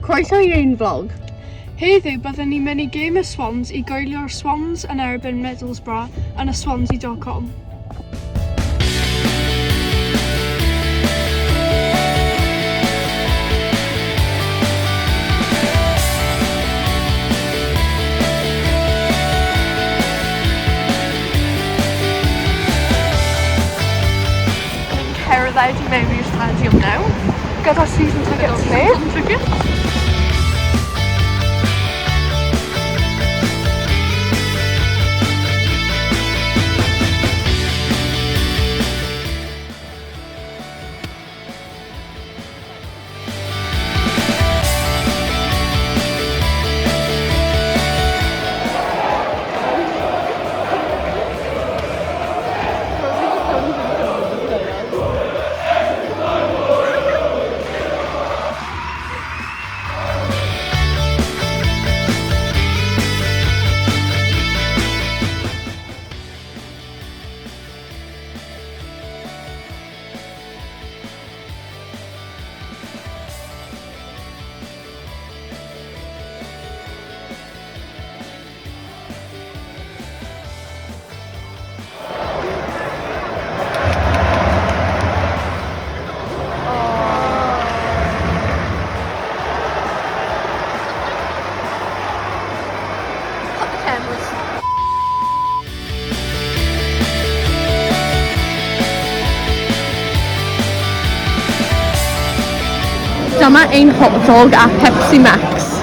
Croeso i ein vlog. Heddiw byddwn ni'n mynd i gêm y Swans i goelio'r Swans yn erbyn Middlesbrough yn y Swansea.com. Cerdded i mewn i'r stadiwm nawr gyda season tickets ni. Dyma ein hot dog a Pepsi Max.